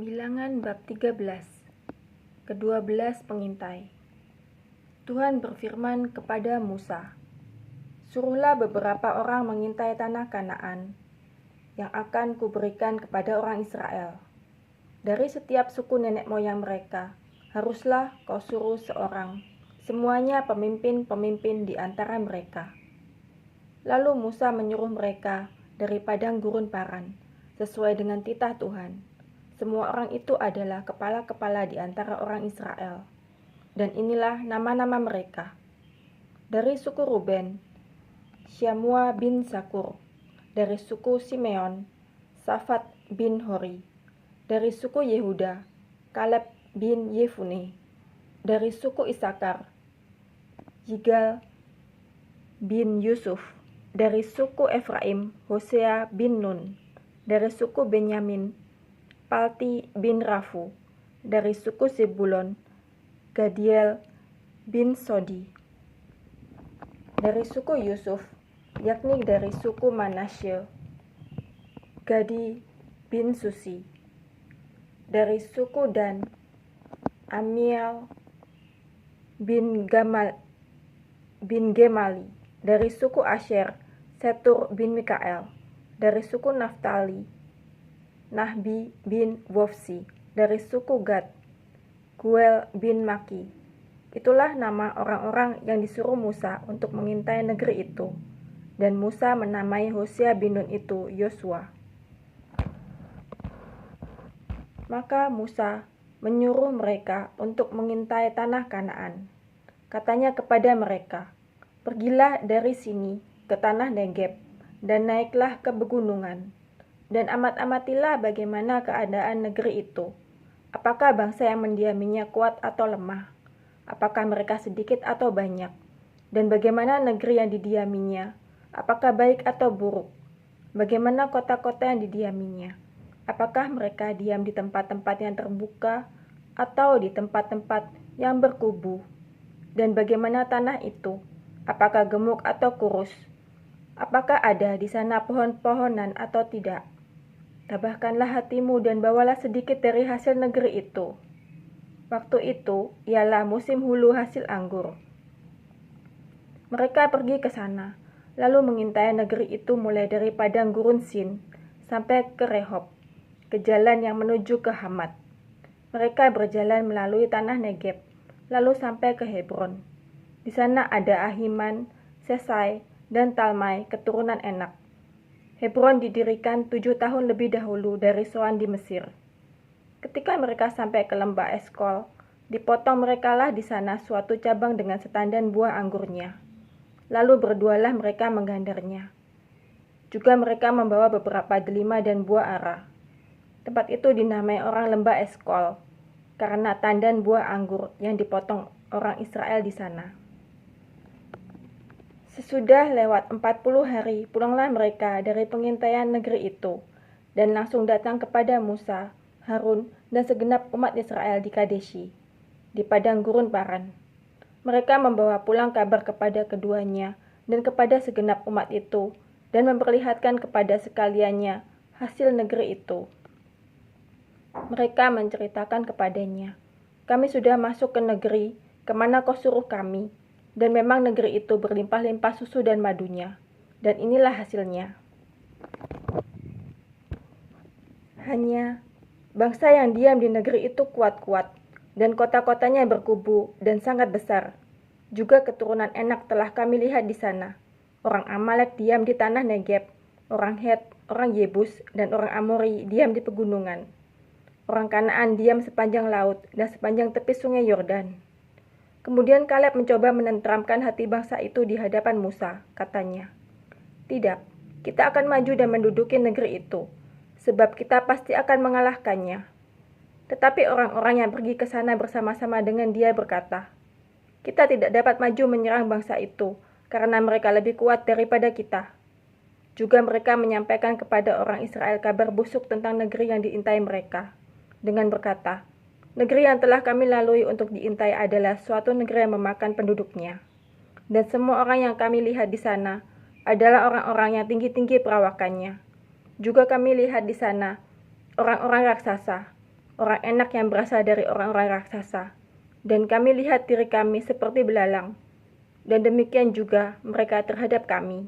Bilangan bab 13. Kedua-belas pengintai. Tuhan berfirman kepada Musa, "Suruhlah beberapa orang mengintai tanah Kanaan yang akan kuberikan kepada orang Israel. Dari setiap suku nenek moyang mereka, haruslah kau suruh seorang, semuanya pemimpin-pemimpin di antara mereka." Lalu Musa menyuruh mereka dari padang gurun Paran, sesuai dengan titah Tuhan. Semua orang itu adalah kepala-kepala di antara orang Israel. Dan inilah nama-nama mereka. Dari suku Ruben, Syamua bin Zakur. Dari suku Simeon, Safat bin Hori. Dari suku Yehuda, Kaleb bin Yefune. Dari suku Isakar, Yigal bin Yusuf. Dari suku Efraim, Hosea bin Nun. Dari suku Benyamin, Palti bin Rafu. Dari suku Zebulon, Gadiel bin Sodi. Dari suku Yusuf, yakni dari suku Manasye, Gadi bin Susi. Dari suku Dan, Amiel bin Gemali. Dari suku Asher, Setur bin Mikael. Dari suku Naftali, Nahbi bin Wofsi. Dari suku Gad, Guel bin Maki. Itulah nama orang-orang yang disuruh Musa untuk mengintai negeri itu. Dan Musa menamai Hosea bin Nun itu Yosua. Maka Musa menyuruh mereka untuk mengintai tanah Kanaan. Katanya kepada mereka, "Pergilah dari sini ke tanah Negeb dan naiklah ke pegunungan. Dan amat-amatilah bagaimana keadaan negeri itu. Apakah bangsa yang mendiaminya kuat atau lemah? Apakah mereka sedikit atau banyak? Dan bagaimana negeri yang didiaminya? Apakah baik atau buruk? Bagaimana kota-kota yang didiaminya? Apakah mereka diam di tempat-tempat yang terbuka atau di tempat-tempat yang berkubu? Dan bagaimana tanah itu? Apakah gemuk atau kurus? Apakah ada di sana pohon-pohonan atau tidak? Tabahkanlah hatimu dan bawalah sedikit dari hasil negeri itu." Waktu itu ialah musim hulu hasil anggur. Mereka pergi ke sana, lalu mengintai negeri itu mulai dari padang gurun Sin sampai ke Rehob, ke jalan yang menuju ke Hamat. Mereka berjalan melalui tanah Negeb, lalu sampai ke Hebron. Di sana ada Ahiman, Sesai, dan Talmai, keturunan Enak. Hebron didirikan 7 tahun lebih dahulu dari Soan di Mesir. Ketika mereka sampai ke lembah Eskol, dipotong merekalah di sana suatu cabang dengan setandan buah anggurnya. Lalu berdualah mereka menggandarnya. Juga mereka membawa beberapa delima dan buah ara. Tempat itu dinamai orang lembah Eskol, karena tandan buah anggur yang dipotong orang Israel di sana. Sesudah lewat 40 hari, pulanglah mereka dari pengintaian negeri itu, dan langsung datang kepada Musa, Harun, dan segenap umat Israel di Kadeshi, di padang gurun Paran. Mereka membawa pulang kabar kepada keduanya dan kepada segenap umat itu, dan memperlihatkan kepada sekaliannya hasil negeri itu. Mereka menceritakan kepadanya, "Kami sudah masuk ke negeri kemana kau suruh kami, dan memang negeri itu berlimpah-limpah susu dan madunya, dan inilah hasilnya. Hanya bangsa yang diam di negeri itu kuat-kuat, dan kota-kotanya berkubu dan sangat besar. Juga keturunan Enak telah kami lihat di sana. Orang Amalek diam di tanah Negeb, orang Het, orang Yebus, dan orang Amori diam di pegunungan. Orang Kanaan diam sepanjang laut dan sepanjang tepi sungai Yordan." Kemudian Kaleb mencoba menenteramkan hati bangsa itu di hadapan Musa. Katanya, "Tidak, kita akan maju dan menduduki negeri itu, sebab kita pasti akan mengalahkannya." Tetapi orang-orang yang pergi ke sana bersama-sama dengan dia berkata, "Kita tidak dapat maju menyerang bangsa itu, karena mereka lebih kuat daripada kita." Juga mereka menyampaikan kepada orang Israel kabar busuk tentang negeri yang diintai mereka, dengan berkata, "Negeri yang telah kami lalui untuk diintai adalah suatu negeri yang memakan penduduknya. Dan semua orang yang kami lihat di sana adalah orang-orang yang tinggi-tinggi perawakannya. Juga kami lihat di sana orang-orang raksasa, orang enak yang berasal dari orang-orang raksasa, dan kami lihat diri kami seperti belalang, dan demikian juga mereka terhadap kami.